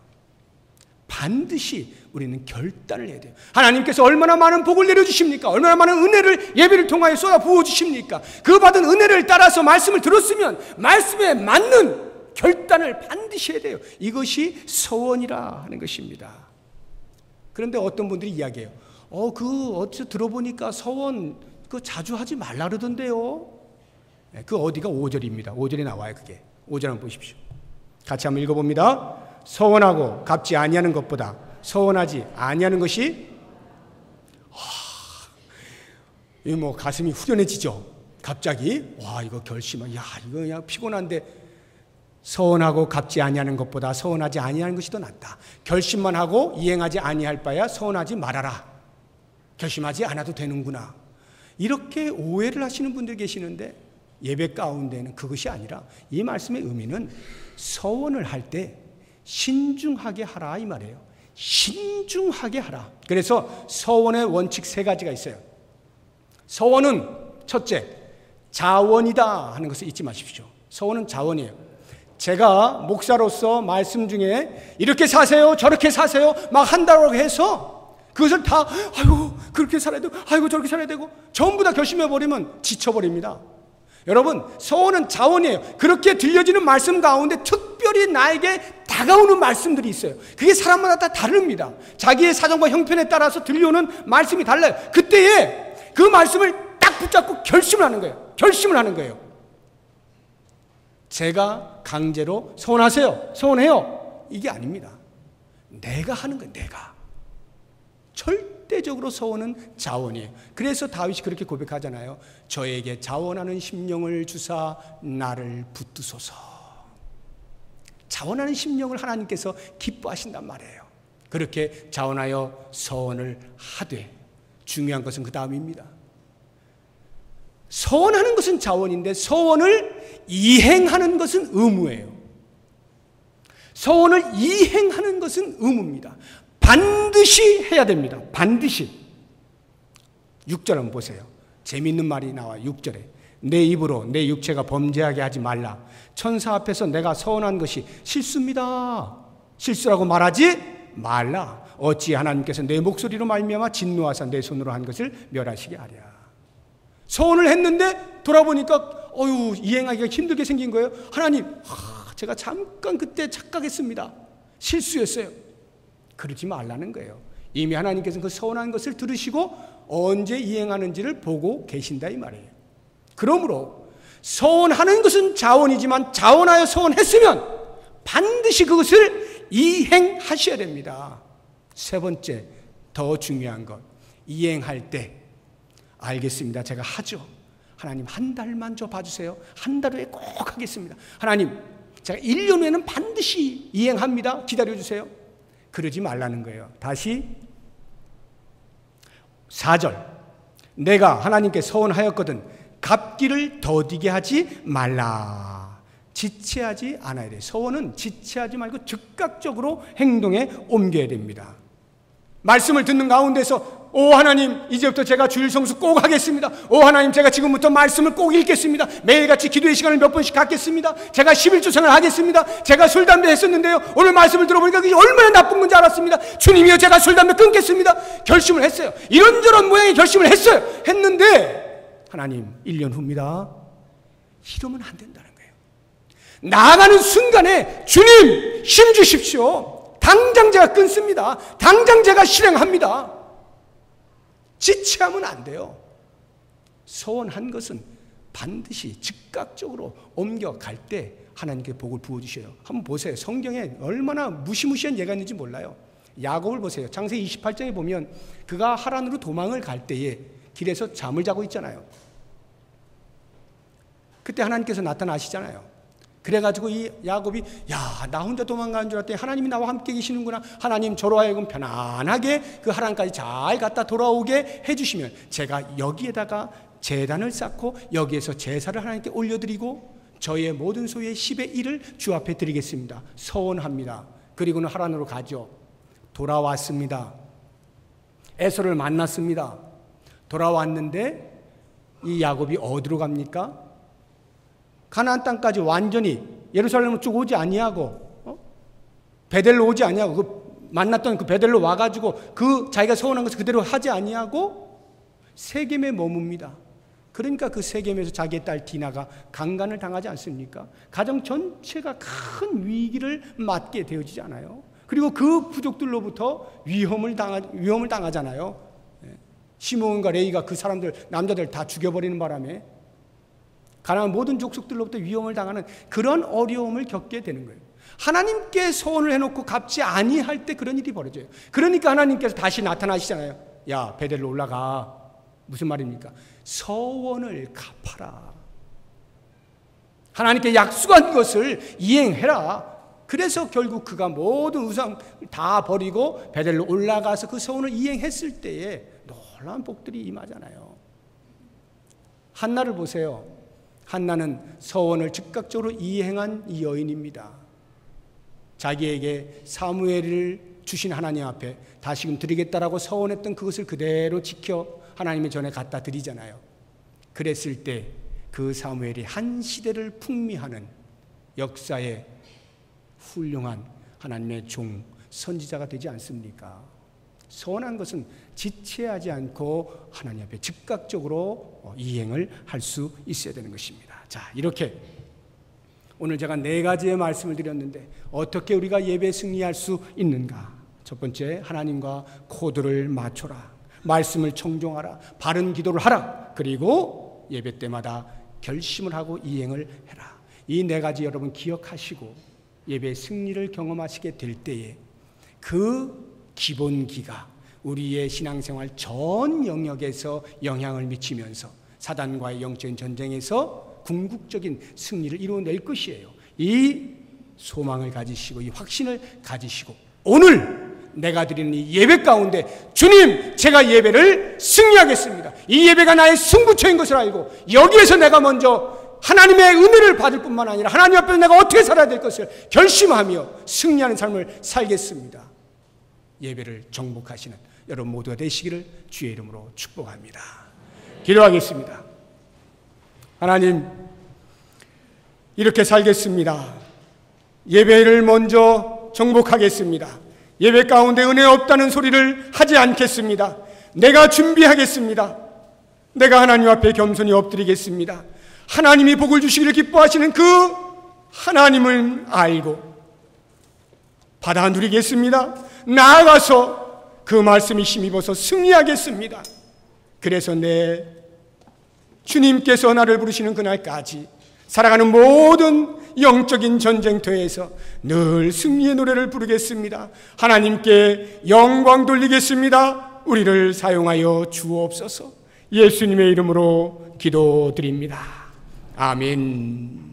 반드시 우리는 결단을 해야 돼요. 하나님께서 얼마나 많은 복을 내려주십니까? 얼마나 많은 은혜를 예배를 통하여 쏟아 부어주십니까? 그 받은 은혜를 따라서 말씀을 들었으면 말씀에 맞는 결단을 반드시 해야 돼요. 이것이 서원이라 하는 것입니다. 그런데 어떤 분들이 이야기해요. 어디서 들어보니까 서원 자주 하지 말라 그러던데요. 그 어디가 5절입니다. 5절에 나와요. 그게 5절 한번 보십시오. 같이 한번 읽어봅니다. 서원하고 갚지 아니하는 것보다 서원하지 아니하는 것이 이 뭐 가슴이 후련해지죠. 갑자기 이거 결심은 이거 그냥 피곤한데 서원하고 갚지 아니하는 것보다 서원하지 아니하는 것이 더 낫다. 결심만 하고 이행하지 아니할 바야 서원하지 말아라. 결심하지 않아도 되는구나. 이렇게 오해를 하시는 분들이 계시는데 예배 가운데는 그것이 아니라 이 말씀의 의미는 서원을 할 때 신중하게 하라 이 말이에요. 신중하게 하라. 그래서 서원의 원칙 3가지가 있어요. 서원은 첫째, 자원이다 하는 것을 잊지 마십시오. 서원은 자원이에요. 제가 목사로서 말씀 중에 이렇게 사세요, 저렇게 사세요 막 한다고 해서 그것을 다 아이고 그렇게 살아야 되고 아이고 저렇게 살아야 되고 전부 다 결심해버리면 지쳐버립니다. 여러분, 서원은 자원이에요. 그렇게 들려지는 말씀 가운데 특별히 나에게 다가오는 말씀들이 있어요. 그게 사람마다 다 다릅니다. 자기의 사정과 형편에 따라서 들려오는 말씀이 달라요. 그때에 그 말씀을 딱 붙잡고 결심을 하는 거예요. 결심을 하는 거예요. 제가 강제로 서원하세요, 서원해요, 이게 아닙니다. 내가 하는 거예요. 내가. 절대적으로 서원은 자원이에요. 그래서 다윗이 그렇게 고백하잖아요. 저에게 자원하는 심령을 주사 나를 붙드소서. 자원하는 심령을 하나님께서 기뻐하신단 말이에요. 그렇게 자원하여 서원을 하되, 중요한 것은 그 다음입니다. 서원하는 것은 자원인데 서원을 이행하는 것은 의무예요. 서원을 이행하는 것은 의무입니다. 반드시 해야 됩니다. 반드시. 6절 한번 보세요. 재미있는 말이 나와요. 6절에 내 입으로 내 육체가 범죄하게 하지 말라. 천사 앞에서 내가 서원한 것이 실수입니다. 실수라고 말하지 말라. 어찌 하나님께서 내 목소리로 말미암아 진노하사 내 손으로 한 것을 멸하시게 하랴. 서원을 했는데 돌아보니까 이행하기가 힘들게 생긴 거예요. 하나님, 제가 잠깐 그때 착각했습니다. 실수였어요. 그러지 말라는 거예요. 이미 하나님께서는 그 서원한 것을 들으시고 언제 이행하는지를 보고 계신다 이 말이에요. 그러므로 서원하는 것은 자원이지만 자원하여 서원했으면 반드시 그것을 이행하셔야 됩니다. 3번째, 더 중요한 것, 이행할 때 알겠습니다. 제가 하죠. 하나님 한 달만 좀 봐주세요. 한 달 후에 꼭 하겠습니다. 하나님 제가 1년 후에는 반드시 이행합니다. 기다려주세요. 그러지 말라는 거예요. 다시 4절, 내가 하나님께 서원하였거든 갚기를 더디게 하지 말라. 지체하지 않아야 돼요. 서원은 지체하지 말고 즉각적으로 행동에 옮겨야 됩니다. 말씀을 듣는 가운데서 오 하나님, 이제부터 제가 주일 성수 꼭 하겠습니다. 오 하나님, 제가 지금부터 말씀을 꼭 읽겠습니다. 매일같이 기도의 시간을 몇 번씩 갖겠습니다. 제가 11조 생활 하겠습니다. 제가 술, 담배 했었는데요, 오늘 말씀을 들어보니까 그게 얼마나 나쁜 건지 알았습니다. 주님이여, 제가 술, 담배 끊겠습니다. 결심을 했어요. 이런저런 모양의 결심을 했어요. 했는데 하나님 1년 후입니다. 이러면 안 된다는 거예요. 나아가는 순간에 주님 힘 주십시오. 당장 제가 끊습니다. 당장 제가 실행합니다. 지체하면 안 돼요. 서원한 것은 반드시 즉각적으로 옮겨갈 때 하나님께 복을 부어주셔요. 한번 보세요. 성경에 얼마나 무시무시한 예가 있는지 몰라요. 야곱을 보세요. 창세기 28장에 보면 그가 하란으로 도망을 갈 때에 길에서 잠을 자고 있잖아요. 그때 하나님께서 나타나시잖아요. 그래가지고 이 야곱이 나 혼자 도망가는 줄 알았더니 하나님이 나와 함께 계시는구나. 하나님 저로 하여금 편안하게 그 하란까지 잘 갔다 돌아오게 해주시면 제가 여기에다가 제단을 쌓고 여기에서 제사를 하나님께 올려드리고 저의 모든 소유의 10의 1을 주 앞에 드리겠습니다. 서원합니다. 그리고는 하란으로 가죠. 돌아왔습니다. 에서를 만났습니다. 돌아왔는데 이 야곱이 어디로 갑니까? 가나안 땅까지 완전히 예루살렘으로 쭉 오지 아니하고 베델로 오지 아니하고 그 만났던 그 베델로 와가지고 그 자기가 서원한 것을 그대로 하지 아니하고 세겜에 머뭅니다. 그러니까 그 세겜에서 자기의 딸 디나가 강간을 당하지 않습니까? 가정 전체가 큰 위기를 맞게 되어지지 않아요? 그리고 그 부족들로부터 위험을 당하잖아요. 시므온과 레위가 그 사람들 남자들 다 죽여버리는 바람에 가나안 모든 족속들로부터 위험을 당하는 그런 어려움을 겪게 되는 거예요. 하나님께 서원을 해놓고 갚지 아니할 때 그런 일이 벌어져요. 그러니까 하나님께서 다시 나타나시잖아요. 야, 베델로 올라가. 무슨 말입니까? 서원을 갚아라. 하나님께 약속한 것을 이행해라. 그래서 결국 그가 모든 우상 다 버리고 베델로 올라가서 그 서원을 이행했을 때에 놀라운 복들이 임하잖아요. 한나를 보세요. 한나는 서원을 즉각적으로 이행한 이 여인입니다. 자기에게 사무엘을 주신 하나님 앞에 다시금 드리겠다라고 서원했던 그것을 그대로 지켜 하나님의 전에 갖다 드리잖아요. 그랬을 때 그 사무엘이 한 시대를 풍미하는 역사의 훌륭한 하나님의 종, 선지자가 되지 않습니까? 서원한 것은 지체하지 않고 하나님 앞에 즉각적으로 이행을 할 수 있어야 되는 것입니다. 자, 이렇게 오늘 제가 4가지의 말씀을 드렸는데 어떻게 우리가 예배 승리할 수 있는가? 첫 번째, 하나님과 코드를 맞춰라. 말씀을 청종하라. 바른 기도를 하라. 그리고 예배 때마다 결심을 하고 이행을 해라. 이 4가지 여러분 기억하시고 예배 승리를 경험하시게 될 때에 그 기본기가 우리의 신앙생활 전 영역에서 영향을 미치면서 사단과의 영적인 전쟁에서 궁극적인 승리를 이루어낼 것이에요. 이 소망을 가지시고 이 확신을 가지시고 오늘 내가 드리는 이 예배 가운데 주님, 제가 예배를 승리하겠습니다. 이 예배가 나의 승부처인 것을 알고 여기에서 내가 먼저 하나님의 은혜를 받을 뿐만 아니라 하나님 앞에서 내가 어떻게 살아야 될 것을 결심하며 승리하는 삶을 살겠습니다. 예배를 정복하시는 여러분 모두가 되시기를 주의 이름으로 축복합니다. 기도하겠습니다. 하나님, 이렇게 살겠습니다. 예배를 먼저 정복하겠습니다. 예배 가운데 은혜 없다는 소리를 하지 않겠습니다. 내가 준비하겠습니다. 내가 하나님 앞에 겸손히 엎드리겠습니다. 하나님이 복을 주시기를 기뻐하시는 그 하나님을 알고 받아 누리겠습니다. 나아가서 그 말씀이 힘입어서 승리하겠습니다. 그래서 내 주님께서 나를 부르시는 그날까지 살아가는 모든 영적인 전쟁터에서 늘 승리의 노래를 부르겠습니다. 하나님께 영광 돌리겠습니다. 우리를 사용하여 주옵소서. 예수님의 이름으로 기도드립니다. 아멘.